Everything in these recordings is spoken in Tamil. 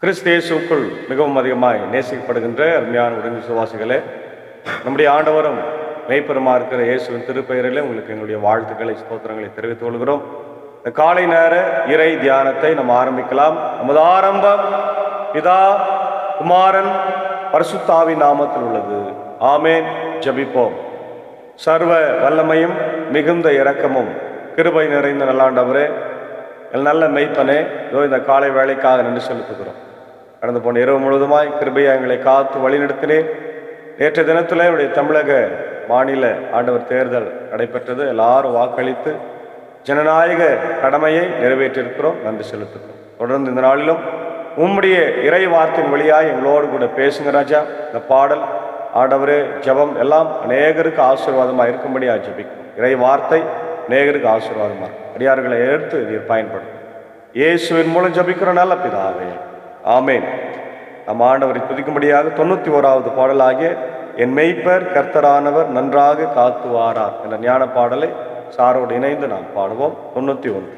கிறிஸ்து இயேசுவுக்குள் மிகவும் அதிகமாய் நேசிக்கப்படுகின்ற அருமையான உடன் விசுவாசிகளே, நம்முடைய ஆண்டவரும் மெய்ப்பெருமா இருக்கிற இயேசுவின் திருப்பெயரிலே உங்களுக்கு எங்களுடைய வாழ்த்துக்களை, ஸ்தோத்திரங்களை தெரிவித்துக் கொள்கிறோம். இந்த காலை நேர இறை தியானத்தை நம்ம ஆரம்பிக்கலாம். நமது ஆரம்பம் பிதா, குமாரன், பரிசுத்தாவின் நாமத்தில் உள்ளது. ஆமேன். ஜெபிப்போம். சர்வ வல்லமையும் மிகுந்த இரக்கமும் கிருபை நிறைந்த நல்லாண்டவரே, நல்ல மெய்ப்பனே, இதோ இந்த காலை வேலைக்காக நன்றி செலுத்துகிறோம். கடந்து போன இரவு முழுவதுமாய் கிருபையா எங்களை காத்து வழிநடத்தினேன். நேற்றைய தினத்தில் என்னுடைய தமிழக மாநில ஆண்டவர் தேர்தல் நடைபெற்றது. எல்லாரும் வாக்களித்து ஜனநாயக கடமையை நிறைவேற்றியிருக்கிறோம். நன்றி செலுத்துகிறோம். தொடர்ந்து இந்த நாளிலும் உம்முடைய இறை வார்த்தையின் வழியாய் எங்களோடு கூட பேசுங்க ராஜா. இந்த பாடல், ஆண்டவரே, ஜெபம் எல்லாம் அநேகருக்கு ஆசீர்வாதமாக இருக்கும்படியாக ஜெபிக்கும். இறை வார்த்தை அநேகருக்கு ஆசீர்வாதமாக அடியார்களை எடுத்து இதில் பயன்படும். இயேசுவின் மூலம் ஜெபிக்கிற நல்ல பிதாவே, ஆமேன். நம் ஆண்டவரை துதிக்கும்படியாக 91வது பாடலாகிய என் மெய்ப்பர் கர்த்தரானவர் நன்றாக காத்துவாரார் என்ற ஞான பாடலை சாரோடு இணைந்து நாம் பாடுவோம். 91.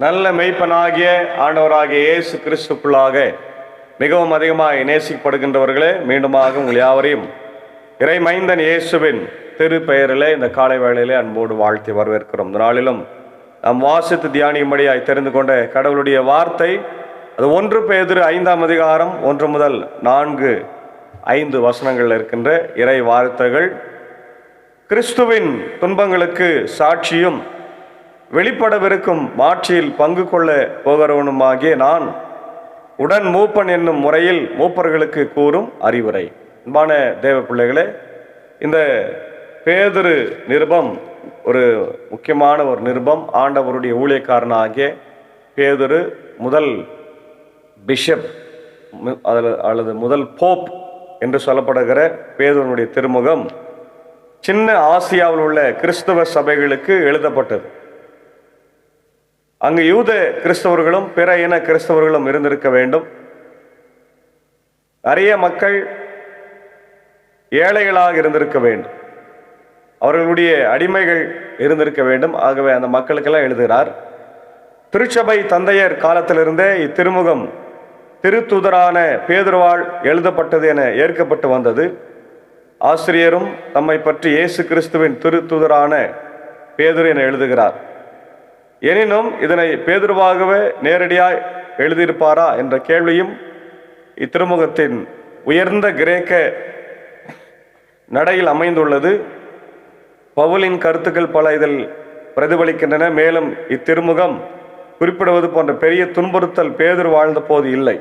நல்ல மெய்ப்பனாகிய ஆண்டவராகிய இயேசு கிறிஸ்துக்குள்ளாக மிகவும் அதிகமாக நேசிக்கப்படுகின்றவர்களே, மீண்டுமாக உங்கள் யாவரையும் இறை மைந்தன் இயேசுவின் திரு பெயரிலே இந்த காலை வேளையிலே அன்போடு வாழ்த்தி வரவேற்கிறோம். இந்த நாளிலும் நாம் வாசித்து தியானிக்கும்படியாய் தெரிந்து கொண்ட கடவுளுடைய வார்த்தை, அது 1 பேதுரு 5ஆம் அதிகாரம் 1 முதல் 4-5 வசனங்கள் இருக்கின்ற இறை வார்த்தைகள். கிறிஸ்துவின் துன்பங்களுக்கு சாட்சியும் வெளிப்படவிருக்கும் மாட்சியில் பங்கு கொள்ள போகிறவனுமாகிய நான் உடன் மூப்பன் என்னும் முறையில் மூப்பர்களுக்கு கூறும் அறிவுரை. அன்பான தேவ பிள்ளைகளே, இந்த பேதுரு நிருபம் ஒரு முக்கியமான ஒரு நிருபம். ஆண்டவருடைய ஊழியக்காரனாகிய பேதுரு முதல் பிஷப் அல்லது முதல் போப் என்று சொல்லப்படுகிற பேதுருனுடைய திருமுகம் சின்ன ஆசியாவில் உள்ள கிறிஸ்தவ சபைகளுக்கு எழுதப்பட்டது. அங்கு யூத கிறிஸ்தவர்களும் பிற இன கிறிஸ்தவர்களும் இருந்திருக்க வேண்டும். நிறைய மக்கள் ஏழைகளாக இருந்திருக்க வேண்டும், அவர்களுடைய அடிமைகள் இருந்திருக்க வேண்டும். ஆகவே அந்த மக்களுக்கெல்லாம் எழுதுகிறார். திருச்சபை தந்தையர் காலத்திலிருந்தே இத்திருமுகம் திருத்தூதரான பேதுருவால் எழுதப்பட்டது என ஏற்கப்பட்டு வந்தது. ஆசிரியரும் தம்மை பற்றி இயேசு கிறிஸ்துவின் திருத்தூதரான பேதுரு என எழுதுகிறார். எனினும் இதனை பேதுருவாகவே நேரடியாய் எழுதியிருப்பாரா என்ற கேள்வியும் இத்திருமுகத்தின் உயர்ந்த கிரேக்க நடையில் அமைந்துள்ளது. பவுலின் கருத்துக்கள் பல இதில் பிரதிபலிக்கின்றன. மேலும் இத்திருமுகம் குறிப்பிடுவது போன்ற பெரிய துன்புறுத்தல் பேதுரு வாழ்ந்த போது இல்லை.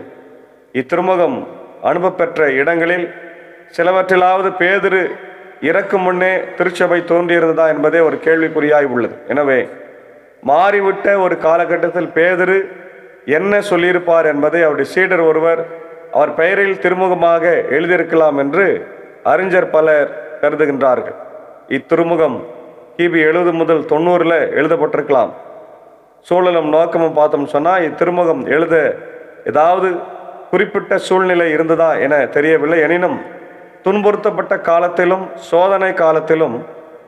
இத்திருமுகம் அனுப்பப்பெற்ற இடங்களில் சிலவற்றிலாவது பேதுரு இறக்கும் முன்னே திருச்சபை தோன்றியிருந்ததா என்பதே ஒரு கேள்விக்குறியாய் உள்ளது. எனவே மாறிவிட்ட ஒரு காலகட்டத்தில் பேதுரு என்ன சொல்லியிருப்பார் என்பதை அவருடைய சீடர் ஒருவர் அவர் பெயரில் திருமுகமாக எழுதியிருக்கலாம் என்று அறிஞர் பலர் கருதுகின்றார்கள். இத்திருமுகம் கிபி 70 முதல் 90 எழுதப்பட்டிருக்கலாம். சூழலும் நோக்கமும் பார்த்தோம் சொன்னால் இத்திருமுகம் எழுத ஏதாவது குறிப்பிட்ட சூழ்நிலை இருந்ததா என தெரியவில்லை. எனினும் துன்புறுத்தப்பட்ட காலத்திலும் சோதனை காலத்திலும்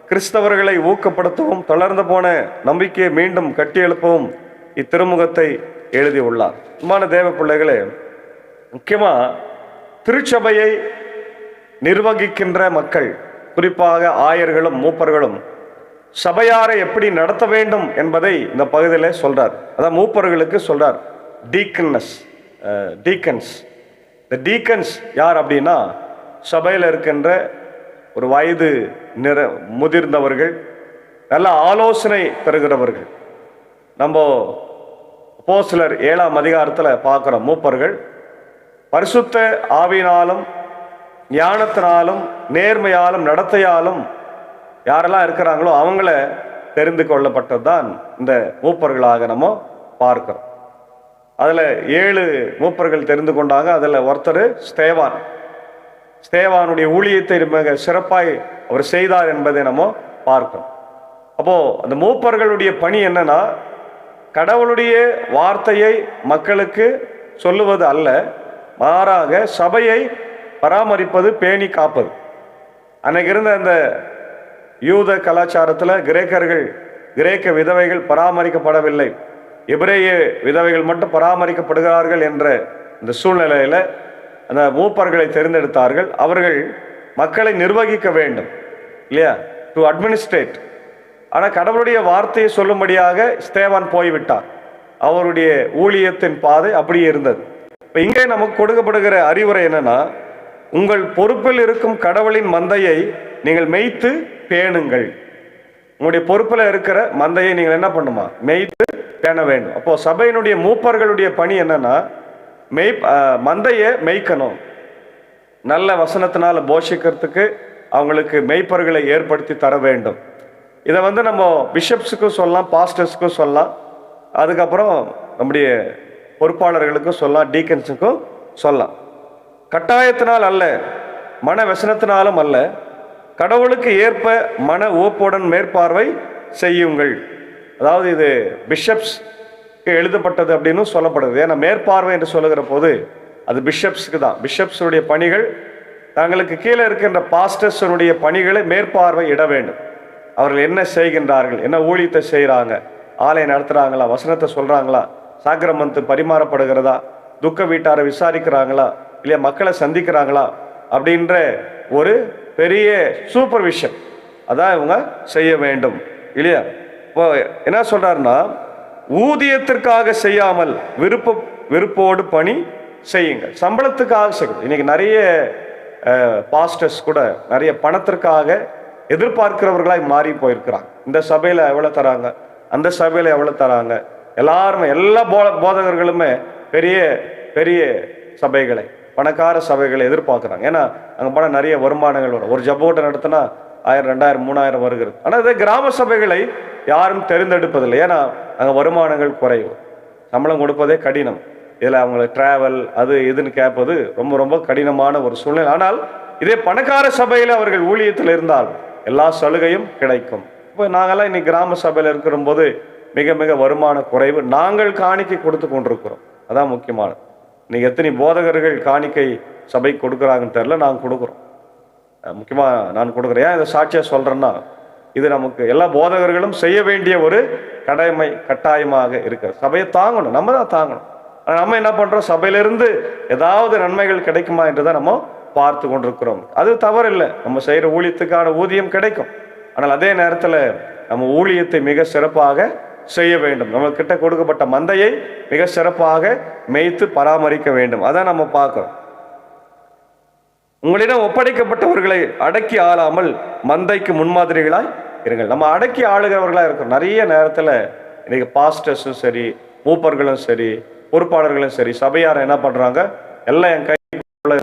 கிறிஸ்தவர்களை ஊக்கப்படுத்தவும் தளர்ந்து போன நம்பிக்கையை மீண்டும் கட்டியெழுப்பவும் இத்திருமுகத்தை எழுதியுள்ளார். அன்பான தேவ பிள்ளைகளே, முக்கியமாக திருச்சபையை நிர்வகிக்கின்ற மக்கள், குறிப்பாக ஆயர்களும் மூப்பர்களும் சபையாரை எப்படி நடத்த வேண்டும் என்பதை இந்த பகுதியில் சொல்றார். அதான் மூப்பர்களுக்கு சொல்றார் டீக்கன்ஸ். இந்த டீக்கன்ஸ் யார் அப்படின்னா, சபையில் இருக்கின்ற ஒரு வயது முதிர்ந்தவர்கள், நல்ல ஆலோசனை தருகிறவர்கள். நம்ம அப்போஸ்தலர் 7ஆம் அதிகாரத்தில் பார்க்குறோம், மூப்பர்கள் பரிசுத்த ஆவியினாலும் ஞானத்தினாலும் நேர்மையாலும் நடத்தையாலும் யாரெல்லாம் இருக்கிறாங்களோ அவங்கள தெரிந்து கொள்ளப்பட்டது தான் இந்த மூப்பர்களாக நம்ம பார்க்கிறோம். அதில் 7 மூப்பர்கள் தெரிந்து கொண்டாங்க. அதில் ஒருத்தர் ஸ்தேவானுடைய ஊழியத்தை மிக சிறப்பாய் அவர் செய்தார் என்பதை நம்ம பார்க்கிறோம். அப்போ அந்த மூப்பர்களுடைய பணி என்னன்னா, கடவுளுடைய வார்த்தையை மக்களுக்கு சொல்லுவது அல்ல, மாறாக சபையை பராமரிப்பது, பேணி காப்பது. அன்னைக்கு இருந்த அந்த யூத கலாச்சாரத்தில் கிரேக்க விதவைகள் பராமரிக்கப்படவில்லை, எபிரேய விதவைகள் மட்டும் பராமரிக்கப்படுகிறார்கள் என்ற இந்த சூழ்நிலையில் அந்த மூப்பர்களை தேர்ந்தெடுத்தார்கள். அவர்கள் மக்களை நிர்வகிக்க வேண்டும் இல்லையா, டு அட்மினிஸ்ட்ரேட். ஆனால் கடவுளுடைய வார்த்தையை சொல்லும்படியாக ஸ்தேவான் போய்விட்டார். அவருடைய ஊழியத்தின் பாதை அப்படியே இருந்தது. இப்போ இங்கே நமக்கு கொடுக்கப்படுகிற அறிவுரை என்னன்னா, உங்கள் பொறுப்பில் இருக்கும் கடவுளின் மந்தையை நீங்கள் மேய்த்து பேணுங்கள். உங்களுடைய பொறுப்பில் இருக்கிற மந்தையை நீங்கள் என்ன பண்ணுமா, மேய்த்து பேண வேண்டும். அப்போ சபையினுடைய மூப்பர்களுடைய பணி என்னன்னா, மந்தையை மேய்க்கணும். நல்ல வசனத்தினால போஷிக்கிறதுக்கு அவங்களுக்கு மெய்ப்பர்களை ஏற்படுத்தி தர வேண்டும். இதை நம்ம பிஷப்ஸுக்கும் சொல்லலாம், பாஸ்டர்ஸுக்கும் சொல்லலாம், அதுக்கப்புறம் நம்முடைய பொறுப்பாளர்களுக்கும் சொல்லலாம், டீக்கன்ஸுக்கும் சொல்லலாம். கட்டாயத்தினால் அல்ல, மன வசனத்தினாலும் அல்ல, கடவுளுக்கு ஏற்ப மன ஓப்புடன் மேற்பார்வை செய்யுங்கள். அதாவது இது பிஷப்ஸ் எழுதப்பட்டது அப்படின்னு சொல்லப்படுது. ஏன்னா மேற்பார்வை என்று சொல்லுகிற போது அது பிஷப்ஸுக்கு தான். பிஷப்ஸுடைய பணிகள் தங்களுக்கு கீழே இருக்கின்ற பாஸ்டர்ஸனுடைய பணிகளை மேற்பார்வை இட வேண்டும். அவர்கள் என்ன செய்கின்றார்கள், என்ன ஊழியத்தை செய்கிறாங்க, ஆலயம் நடத்துகிறாங்களா, வசனத்தை சொல்கிறாங்களா, சாக்கிரமந்து பரிமாறப்படுகிறதா, துக்க வீட்டாரை விசாரிக்கிறாங்களா, இல்லையா மக்களை சந்திக்கிறாங்களா அப்படின்ற ஒரு பெரிய சூப்பர்விஷன் அதான் இவங்க செய்ய வேண்டும் இல்லையா. இப்போ என்ன சொல்றாருன்னா, ஊதியத்திற்காக செய்யாமல் விருப்போடு பணி செய்யுங்கள். சம்பளத்துக்காக செய்யணும். இன்னைக்கு நிறைய பாஸ்டர்ஸ் கூட நிறைய பணத்திற்காக எதிர்பார்க்கிறவர்களாய் மாறி போயிருக்கிறாங்க. இந்த சபையில் எவ்வளோ தராங்க, அந்த சபையில் எவ்வளோ தராங்க, எல்லாருமே எல்லா போதகர்களுமே பெரிய பெரிய சபைகளை, பணக்கார சபைகளை எதிர்பார்க்குறாங்க. ஏன்னா அங்கே போனால் நிறைய வருமானங்கள் வரும். ஒரு ஜபோட்டை நடத்தினா 1000, 2000, 3000 வருகிறது. ஆனால் இதே கிராம சபைகளை யாரும் தெரிந்தெடுப்பதில்லை. ஏன்னா அங்கே வருமானங்கள் குறைவு, சம்பளம் கொடுப்பதே கடினம். இதில் அவங்களை டிராவல் அது இதுன்னு கேட்பது ரொம்ப ரொம்ப கடினமான ஒரு சூழ்நிலை. ஆனால் இதே பணக்கார சபையில் அவர்கள் ஊழியத்தில் இருந்தால் எல்லா சலுகையும் கிடைக்கும். இப்போ நாங்கள்லாம் இன்னைக்கு கிராம சபையில் இருக்கிற போது மிக மிக வருமான குறைவு. நாங்கள் காணிக்கை கொடுத்து கொண்டிருக்கிறோம். அதான் முக்கியமானது. இன்னைக்கு எத்தனை போதகர்கள் காணிக்கை சபை கொடுக்குறாங்கன்னு தெரியல, நாங்கள் கொடுக்குறோம். முக்கியமாக நான் கொடுக்குறேன். ஏன் இதை சாட்சியாக சொல்கிறேன்னா, இது நமக்கு எல்லா போதகர்களும் செய்ய வேண்டிய ஒரு கடமை கட்டாயமாக இருக்கிறது. சபையை தாங்கணும், நம்ம தான் தாங்கணும். ஆனால் நம்ம என்ன பண்ணுறோம், சபையிலிருந்து ஏதாவது நன்மைகள் கிடைக்குமா என்று தான் நம்ம பார்த்து கொண்டிருக்கிறோம். அது தவறில்லை, நம்ம செய்கிற ஊழியத்துக்கான ஊதியம் கிடைக்கும். ஆனால் அதே நேரத்தில் நம்ம ஊழியத்தை மிக சிறப்பாக செய்ய வேண்டும். நம்ம கிட்ட கொடுக்கப்பட்ட மந்தையை மிக சிறப்பாக மேய்த்து பராமரிக்க வேண்டும். அதான் நம்ம பார்க்கிறோம். உங்களிடம் ஒப்படைக்கப்பட்டவர்களை அடக்கி ஆளாமல் மந்தைக்கு முன்மாதிரிகளாய் இருங்கள். நம்ம அடக்கி ஆளுகிறவர்களாக இருக்கிறோம். நிறைய நேரத்தில் இன்னைக்கு பாஸ்டர்ஸும் சரி, மூப்பர்களும் சரி, பொறுப்பாளர்களும் சரி, சபையார் என்ன பண்றாங்க, எல்லாம் என் கைக்குள்ள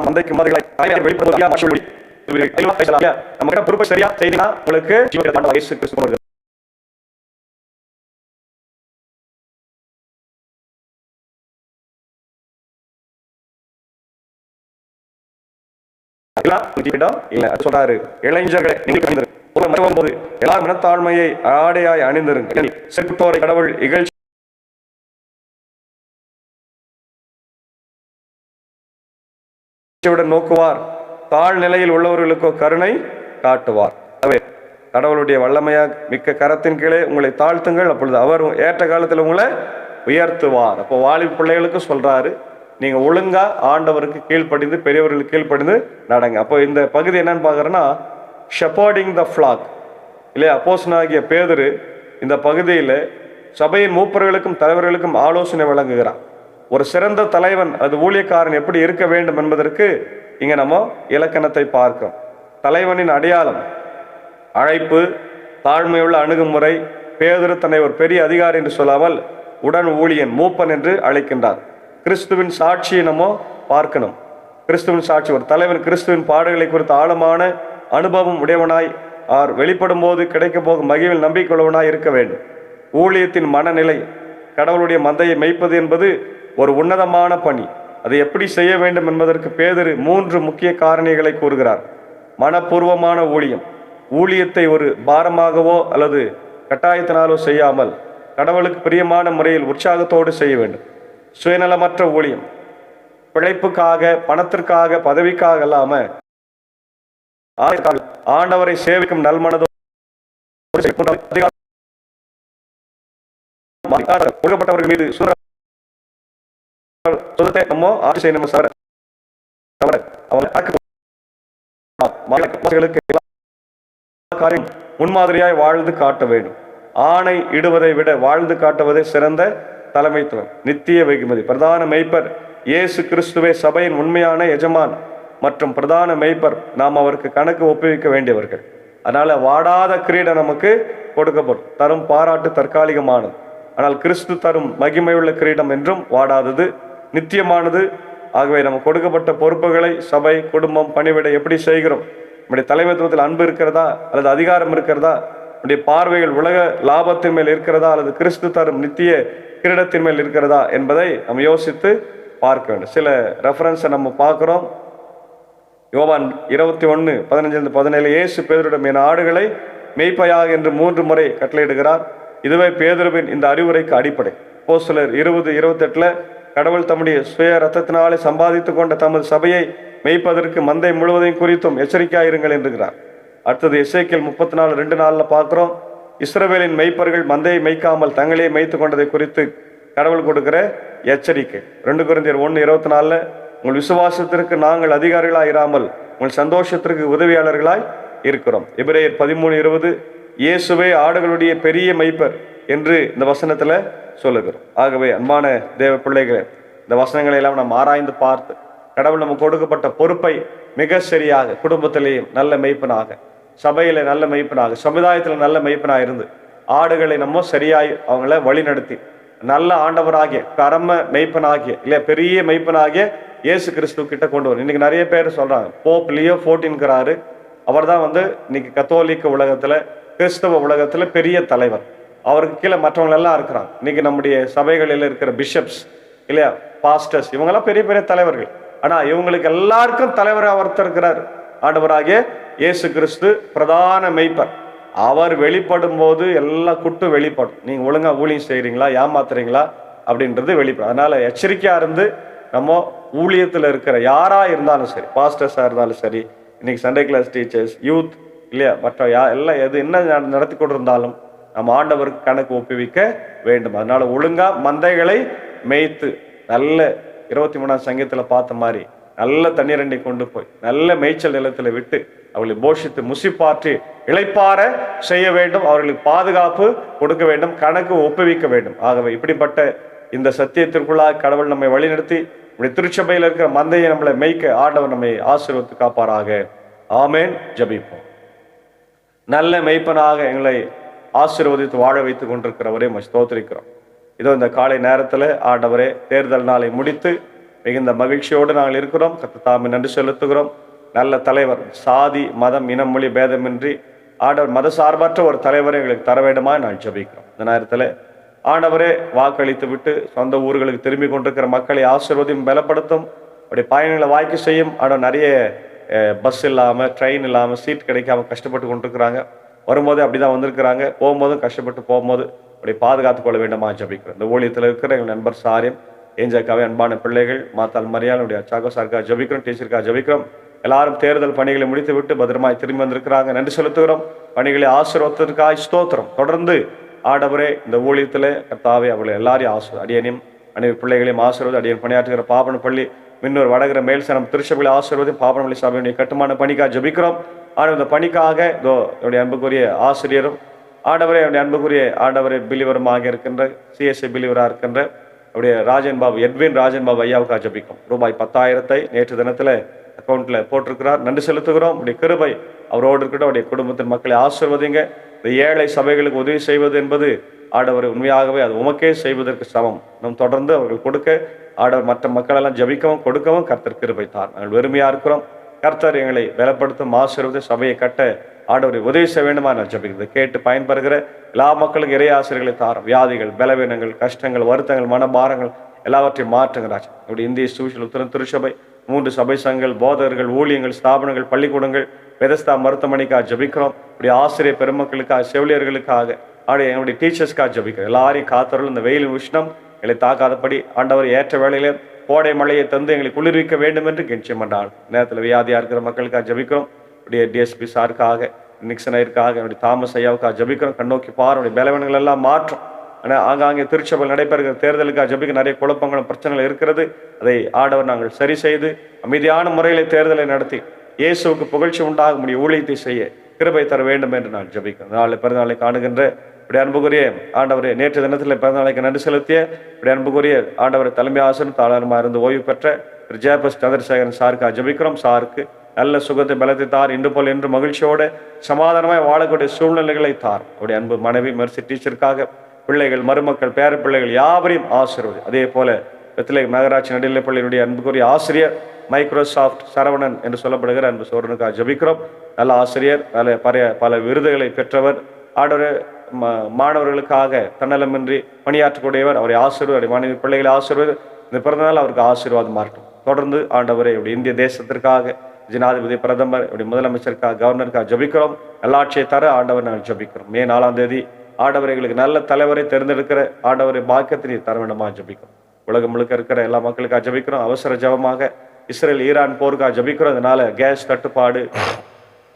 மந்தைக்கு மாதிரிகளை நம்ம பொறுப்பை சரியா செய்தா உங்களுக்கு சொல்றாரு. இளைஞர்களை போது எல்லா மனத்தாழ்மையை ஆடையாய் அணிந்திருங்கள். செப்புத்தோரை கடவுள் இகழ்ச்சி நோக்குவார், தாழ் நிலையில் உள்ளவர்களுக்கோ கருணை காட்டுவார். கடவுளுடைய வல்லமையா மிக்க கரத்தின் கீழே உங்களை தாழ்த்துங்கள், அப்பொழுது அவர் ஏற்ற காலத்தில் உங்களை உயர்த்துவார். அப்போ வாலிப பிள்ளைகளுக்கு சொல்றாரு, நீங்க ஒழுங்கா ஆண்டவருக்கு கீழ்ப்படிந்து பெரியவர்களுக்கு கீழ்ப்படிந்து நடங்க. அப்போ இந்த பகுதி என்னன்னு பாக்குறேன்னா, ஷெப்பர்டிங் த ஃப்ளாக் இல்லையா. அப்போஸ்தலனாகிய பேதுரு இந்த பகுதியில் சபையின் மூப்பர்களுக்கும் தலைவர்களுக்கும் ஆலோசனை வழங்குகிறார். ஒரு சிறந்த தலைவன், அது ஊழியக்காரன் எப்படி இருக்க வேண்டும் என்பதற்கு இங்க நம்ம இலக்கணத்தை பார்க்கிறோம். தலைவனின் அடையாளம் அழைப்பு, தாழ்மையுள்ள அணுகுமுறை. பேதுரு தன்னை ஒரு பெரிய அதிகாரி என்று சொல்லாமல் உடன் ஊழியன், மூப்பன் என்று அழைக்கின்றார். கிறிஸ்துவின் சாட்சியை நம்ம பார்க்கணும். கிறிஸ்துவின் சாட்சி, ஒரு தலைவன் கிறிஸ்துவின் பாடுகளை குறித்த ஆழமான அனுபவம் உடையவனாய் வெளிப்படும் போது கிடைக்க போகும் மகிழ்வில் நம்பிக்கையுள்ளவனாய் இருக்க வேண்டும். ஊழியத்தின் மனநிலை, கடவுளுடைய மந்தையை மேய்ப்பது என்பது ஒரு உன்னதமான பணி. அதை எப்படி செய்ய வேண்டும் என்பதற்கு பேதுரு 3 முக்கிய காரணிகளை கூறுகிறார். மனப்பூர்வமான ஊழியம், ஊழியத்தை ஒரு பாரமாகவோ அல்லது கட்டாயத்தினாலோ செய்யாமல் கடவுளுக்கு பிரியமான முறையில் உற்சாகத்தோடு செய்ய வேண்டும். சுயநலமற்ற ஊழியம், பிழைப்புக்காக, பணத்திற்காக, பதவிக்காக இல்லாம ஆண்டவரை சேவிக்கும் நல்மனதோ கொடுக்கப்பட்டவர்கள் மீது சொந்தத்தை நம்ம ஆட்சி செய்யணும். முன்மாதிரியாய் வாழ்ந்து காட்ட வேண்டும். ஆணை இடுவதை விட வாழ்ந்து காட்டுவதே சிறந்த தலைமைத்துவம். நித்திய வெகுமதி. பிரதான மெய்ப்பர் இயேசு கிறிஸ்துவே சபையின் உண்மையான எஜமான் மற்றும் பிரதான மெய்ப்பர். நாம் அவருக்கு கணக்கு ஒப்புவிக்க வேண்டியவர்கள். அதனால வாடாத கிரீடம் நமக்கு கொடுக்கப்படும். தரும் பாராட்டு தற்காலிகமானது, ஆனால் கிறிஸ்து தரும் மகிமையுள்ள கிரீடம் என்றும் வாடாதது, நித்தியமானது. ஆகவே நம்ம கொடுக்கப்பட்ட பொறுப்புகளை சபை, குடும்பம், பணிவிடை எப்படி செய்கிறோம், நம்முடைய தலைமைத்துவத்தில் அன்பு இருக்கிறதா அல்லது அதிகாரம் இருக்கிறதா? நம்முடைய பார்வைகள் உலக லாபத்தின் மேல் இருக்கிறதா அல்லது கிறிஸ்து தரும் நித்திய கிரீடத்தின் மேல் இருக்கிறதா என்பதை நம்ம யோசித்து பார்க்க வேண்டும். சில ரெஃபரன்ஸை நம்ம பார்க்குறோம். யோவான் 21:15-17 இயேசு பேதுருவிடம், என் ஆடுகளை மெய்ப்பையாக என்று 3 முறை கட்டளையிடுகிறார். இதுவே பேதுருவின் இந்த அறிவுரைக்கு அடிப்படை. அப்போஸ்தலர் 20:28 கடவுள் தம்முடைய சுய ரத்தத்தினாலே சம்பாதித்துக் கொண்ட தமது சபையை மெய்ப்பதற்கு மந்தை முழுவதையும் குறித்தும் எச்சரிக்கையாயிருங்கள் என்கிறார். அடுத்தது எசேக்கியேல் 34:2 பார்க்கிறோம். இஸ்ரவேலின் மெய்ப்பர்கள் மந்தையை மெய்க்காமல் தங்களையே மெய்த்து கொண்டதை குறித்து கடவுள் கொடுக்கிற எச்சரிக்கை. 2 கொரிந்தியர் 1:24 உங்கள் விசுவாசத்திற்கு நாங்கள் அதிகாரிகளாய் இராமல் உங்கள் சந்தோஷத்திற்கு உதவியாளர்களாய் இருக்கிறோம். எபிரேயர் 13:20 இயேசுவே ஆடுகளுடைய பெரிய மெய்ப்பர் என்று இந்த வசனத்துல சொல்லுகிறோம். ஆகவே அன்பான தேவ பிள்ளைகளே, இந்த வசனங்களை எல்லாம் நாம் ஆராய்ந்து பார்த்து கடவுள் நமக்கு கொடுக்கப்பட்ட பொறுப்பை மிக சரியாக குடும்பத்திலேயும் நல்ல மெய்ப்பனாக, சபையில நல்ல மெய்ப்பனாக, சமுதாயத்தில் நல்ல மெய்ப்பனாக இருந்து ஆடுகளை நம்ம சரியாய் அவங்கள வழி நடத்தி நல்ல ஆண்டவராகிய பரம மெய்ப்பனாகிய இல்லையா பெரிய மெய்ப்பனாகிய இயேசு கிறிஸ்துவ கிட்ட கொண்டு வரும். இன்னைக்கு நிறைய பேர் சொல்றாங்க போப் லியோ 14 அவர் தான் இன்னைக்கு கத்தோலிக்க உலகத்துல கிறிஸ்தவ உலகத்துல பெரிய தலைவர். அவருக்கு கீழே மற்றவங்க எல்லாம் இருக்கிறாங்க. இன்னைக்கு நம்முடைய சபைகளில் இருக்கிற பிஷப்ஸ் இல்லையா பாஸ்டர்ஸ் இவங்கெல்லாம் பெரிய பெரிய தலைவர்கள். ஆனா இவங்களுக்கு எல்லாருக்கும் தலைவராக ஒருத்தர் இருக்கிறார், ஆண்டவராகிய இயேசு கிறிஸ்து பிரதான மெய்ப்பர். அவர் வெளிப்படும் போது எல்லா குட்டும் வெளிப்படும். நீங்க ஒழுங்கா ஊழியம் செய்யறீங்களா ஏமாத்துறீங்களா அப்படின்றது வெளிப்படும். அதனால எச்சரிக்கையா இருந்து நம்ம ஊழியத்தில் இருக்கிற யாரா இருந்தாலும் சரி, பாஸ்டர்ஸா இருந்தாலும் சரி, இன்னைக்கு சண்டே கிளாஸ் டீச்சர்ஸ், யூத் இல்லையா மற்ற எல்லாம் எது என்ன நடத்தி கொண்டிருந்தாலும் நம்ம ஆண்டவருக்கு கணக்கு ஒப்புவிக்க வேண்டும். அதனால ஒழுங்கா மந்தைகளை மேய்த்து நல்ல 23ஆம் சங்கீதத்தில் பார்த்த மாதிரி நல்ல தண்ணீரண்டை கொண்டு போய் நல்ல மேய்ச்சல் நிலத்தில் விட்டு அவர்களை போஷித்து முசிப்பாற்றி இளைப்பாற செய்ய வேண்டும். அவர்களுக்கு பாதுகாப்பு கொடுக்க வேண்டும், கணக்கு ஒப்புவிக்க வேண்டும். ஆகவே இப்படிப்பட்ட இந்த சத்தியத்திற்குள்ளாக கடவுள் நம்மை வழிநடத்தி இப்படி திருச்சபையில் இருக்கிற மந்தையை நம்மளை மேய்க்க ஆண்டவர் நம்மை ஆசீர்வதித்து காப்பாராக. ஆமேன். ஜெபிப்போம். நல்ல மெய்ப்பனாக எங்களை ஆசீர்வதித்து வாழ வைத்துக் கொண்டிருக்கிறவரே ஸ்தோத்திரிக்கிறோம். இதோ இந்த காலை நேரத்தில் ஆண்டவரே தேர்தல் நாளை முடித்து மிகுந்த மகிழ்ச்சியோடு நாங்கள் இருக்கிறோம். கர்த்தர் நன்றி செலுத்துகிறோம். நல்ல தலைவர், சாதி மதம் இனம் மொழி பேதமின்றி ஆண்டவர் மத சார்பற்ற ஒரு தலைவரை எங்களுக்கு தர வேண்டுமா நான் ஜெபிக்கிறோம். இந்த நேரத்தில் ஆண்டவரே வாக்களித்து விட்டு சொந்த ஊர்களுக்கு திரும்பி கொண்டிருக்கிற மக்களை ஆசீர்வதியும் பலப்படுத்தும். அப்படி பயணங்களை வாய்க்கு செய்யும். ஆனால் நிறைய பஸ் இல்லாமல் ட்ரெயின் இல்லாமல் சீட் கிடைக்காம கஷ்டப்பட்டு கொண்டிருக்கிறாங்க. வரும்போது அப்படிதான் வந்திருக்கிறாங்க, போகும்போதும் கஷ்டப்பட்டு போகும்போது அப்படி பாதுகாத்து கொள்ள வேண்டுமா ஜபிக்கிறோம். இந்த ஊழியத்தில் இருக்கிற எங்கள் நண்பர் சாரியம் ஏஞ்சாக்காவே அன்பான பிள்ளைகள் மாத்தால் மரியாதையுடைய அச்சாகோ சார்க்கா ஜபிக்கிறோம், டீச்சருக்கா ஜபிக்கிறோம். எல்லாரும் தேர்தல் பணிகளை முடித்து விட்டு பத்திரமாய் திரும்பி வந்திருக்கிறாங்க. நன்றி செலுத்துகிறோம். பணிகளை ஆசீர்வாதத்திற்காக ஸ்தோத்திரம். தொடர்ந்து ஆண்டவரே இந்த ஊழியத்தில் கர்த்தாவே அவளை எல்லாரையும் அடியனையும் அனைத்து பிள்ளைகளையும் ஆசீர்வாதம். அடியன் பணியாற்றுகிற பாபன பள்ளி மின்னூர் வடகிற மேல்சனம் திருச்சபையில் ஆசீர்வாதம். பாபனப்பள்ளி சபையுடைய கட்டுமான பணிக்காக ஜபிக்கிறோம். ஆனால் இந்த பணிக்காக இதோ என்னுடைய அன்புக்குரிய ஆசிரியரும் ஆண்டவரே என்னுடைய அன்புக்குரிய ஆண்டவரே பிலிவருமாக இருக்கின்ற சிஎஸ்ஐ பிலிவராக இருக்கின்ற அவருடைய ராஜன் பாபு எட்வின் ராஜன் பாபு ஐயாவுக்காக ஜபிக்கும். ரூபாய் 10,000 நேற்று தினத்தில் அக்கௌண்ட்டில் போட்டிருக்கிறார். நன்றி செலுத்துகிறோம். உடைய கிருபை அவரோடு இருக்கட்டும். அவருடைய குடும்பத்தின் மக்களை ஆசீர்வதிங்க. இந்த ஏழை சபைகளுக்கு உதவி செய்வது என்பது ஆண்டவர் உண்மையாகவே அது உமக்கே செய்வதற்கு சமம். நம் தொடர்ந்து அவர்கள் கொடுக்க ஆண்டவர் மற்ற மக்களெல்லாம் ஜபிக்கவும் கொடுக்கவும் கர்த்தர் கிருபை தார். நாங்கள் வெறுமையாக இருக்கிறோம். கர்த்தர் எங்களை பலப்படுத்தும் ஆசீர்வதி சபையை கட்ட ஆண்டவரை உதவி செய்ய வேண்டுமா நான் ஜபிக்கிறது கேட்டு பயன்பெறுகிற எல்லா மக்களுக்கும் இறை ஆசிரியர்களை தாரும். வியாதிகள், பலவீனங்கள், கஷ்டங்கள், வருத்தங்கள், மனபாரங்கள் எல்லாவற்றையும் மாற்றுங்கிறார். இப்படி இந்திய சூழல் உத்தரன் திருச்சபை 3 சபை சங்கங்கள், போதகர்கள், ஊழியங்கள், ஸ்தாபனங்கள், பள்ளிக்கூடங்கள், பெதஸ்தா மருத்துவமனைக்காக ஜபிக்கிறோம். இப்படி ஆசிரியர் பெருமக்களுக்காக, செவிலியர்களுக்காக, என்னுடைய டீச்சர்ஸ்க்காக ஜபிக்கிறோம். எல்லாரையும் காத்தவர்கள் இந்த வெயிலின் உஷ்ணம் எங்களை தாக்காதபடி ஆண்டவர் ஏற்ற வேளையிலே கோடை மழையை தந்து எங்களை குளிர்விக்க வேண்டும் என்று கெஞ்சியம் என்றால் நேரத்தில் வியாதியாக இருக்கிற மக்களுக்காக ஜபிக்கிறோம். இப்படியே டிஎஸ்பி சாருக்காக, நிக்சன் ஐயருக்காக, என்னுடைய தாமஸ் ஐயாவுக்காக ஜபிக்கிறோம். கண்ணோக்கி பாருடைய பலவீனங்கள் எல்லாம் மாற்றும். ஆனால் ஆங்காங்கே திருச்சபையில் நடைபெறுகிற தேர்தலுக்காக ஜபிக்க நிறைய குழப்பங்களும் பிரச்சனைகள் இருக்கிறது. அதை ஆண்டவர் நாங்கள் சரி செய்து அமைதியான முறையில் தேர்தலை நடத்தி இயேசுவுக்கு புகழ்ச்சி உண்டாக முடிய ஊழியத்தை செய்ய கிருபை தர வேண்டும் என்று நான் ஜபிக்கிறேன். நாளை பிறந்தநாளை காணுகின்ற இப்படி அன்புக்குரிய ஆண்டவரை நேற்று தினத்தில் பிறந்தநாளைக்கு நன்றி செலுத்திய இப்படி அன்புக்குரிய ஆண்டவரை தலைமை ஆசிரியர் தாளரமாக இருந்து ஓய்வு பெற்ற திரு ஜெயபஸ் சந்திரசேகரன் சாருக்காக ஜபிக்கிறோம். சாருக்கு நல்ல சுகத்தை பலத்தை தார். இன்று போல் என்று மகிழ்ச்சியோடு சமாதானமாய் வாழக்கூடிய சூழ்நிலைகளை தார். அவருடைய அன்பு மனைவி மெர்சி டீச்சருக்காக பிள்ளைகள், மருமக்கள், பேர பிள்ளைகள் யாவரையும் ஆசீர்வதி. அதே போல பெத்லகேம் நகராட்சி நடுநிலைப்பள்ளியினுடைய அன்புக்குரிய ஆசிரியர் மைக்ரோசாஃப்ட் சரவணன் என்று சொல்லப்படுகிற அன்பு சோழனுக்காக ஜெபிக்கிறோம். நல்ல ஆசிரியர், பல விருதுகளை பெற்றவர், ஆண்டவர் மாணவர்களுக்காக தன்னலமின்றி பணியாற்றக்கூடியவர். அவரை ஆசீர்வாத மாணவி பிள்ளைகளை ஆசீர்வாத இந்த பிறந்தநாள் அவருக்கு ஆசீர்வாதமாக இருக்கட்டும். தொடர்ந்து ஆண்டவரை இப்படி இந்திய தேசத்திற்காக, ஜனாதிபதி, பிரதமர், இப்படி முதலமைச்சருக்காக, கவர்னருக்காக ஜபிக்கிறோம். நல்லாட்சியை தர ஆண்டவர் நாங்கள் ஜபிக்கிறோம். மே 4ஆம் தேதி ஆண்டவர் எங்களுக்கு நல்ல தலைவரை தேர்ந்தெடுக்கிற ஆண்டவரை பாக்கியத்தை தர வேண்டுமா ஜபிக்கிறோம். உலகம் முழுக்க இருக்கிற எல்லா மக்களுக்காக ஜபிக்கிறோம். அவசர ஜபமாக இஸ்ரேல் ஈரான் போருக்காக ஜபிக்கிறோம். அதனால கேஸ் தட்டுப்பாடு,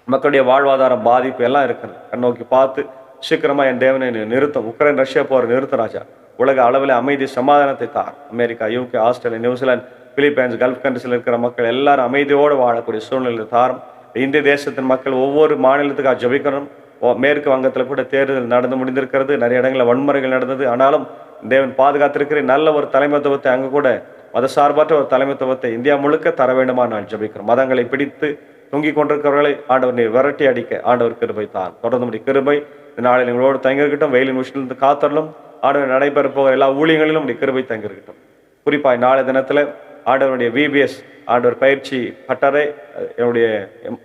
மக்களுடைய வாழ்வாதாரம் பாதிப்பு எல்லாம் இருக்கிறது. கண்ணோக்கி பார்த்து சீக்கிரமா என் தேவனை நிறுத்தும். உக்ரைன் ரஷ்யா போரை நிறுத்தும் ராஜா. உலக அளவில் அமைதி சமாதானத்தை தார். America, UK, Australia, New Zealand, Philippines, gulf கண்ட்ரிஸில் இருக்கிற மக்கள் எல்லாரும் அமைதியோடு வாழக்கூடிய சூழ்நிலை தாரும். இந்திய தேசத்தின் மக்கள் ஒவ்வொரு மாநிலத்துக்காக ஜபிக்கணும். மேற்கு வங்கத்தில் கூட தேர்தல் நடந்து முடிந்திருக்கிறது. நிறைய இடங்களில் வன்முறைகள் நடந்தது. ஆனாலும் தேவன் பாதுகாத்திருக்கிற நல்ல ஒரு தலைமைத்துவத்தை, அங்கு கூட மதசார்பற்ற ஒரு தலைமைத்துவத்தை இந்தியா முழுக்க தர வேண்டுமா நான் ஜபிக்கிறோம். மதங்களை பிடித்து தொங்கிக் கொண்டிருக்கிறவர்களை ஆண்டவர் நீர் விரட்டி அடிக்க ஆண்டவர் கிருபை தான். தொடர்ந்து முடிய கிருபை இந்த நாளில் எங்களோடு தங்கியிருக்கட்டும். வெயிலின் உஷ்ணிலிருந்து காத்தரலும். ஆண்டவர் நடைபெற போகிற எல்லா ஊழியங்களிலும் உடைய கிருபை தங்கியிருக்கட்டும். குறிப்பாக நாளை தினத்தில் ஆண்டவருடைய VBS ஆண்டவர் பயிற்சி பட்டறை என்னுடைய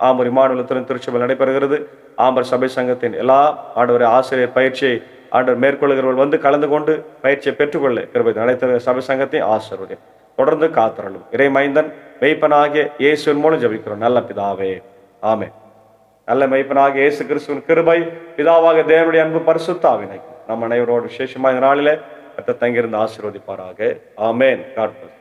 ஆம்பூர் இமானுவேல் திருச்சபையில் நடைபெறுகிறது. ஆம்பர் சபை சங்கத்தின் எல்லா ஆண்டவர் ஆசிரியர் பயிற்சியை ஆண்டவர் மேற்கொள்கிறவர்கள் வந்து கலந்து கொண்டு பயிற்சியை பெற்றுக்கொள்ள கிருபை அனைத்து சபை சங்கத்தையும் ஆசிரியர் தொடர்ந்து காத்தரலும். இறை மைந்தன் மெய்ப்பனாகிய இயேசுவின் மூலம் ஜபிக்கிறோம் நல்ல பிதாவே, ஆமென். நல்ல மெய்ப்பனாகிய இயேசு கிறிஸ்துவின் கிருபை, பிதாவாக தேவனுடைய அன்பு, பரிசுத்த ஆவினை நம் அனைவரோடு விசேஷமாக இந்த நாளிலே தங்கியிருந்து ஆசீர்வதிப்பாராக. ஆமென். God plus.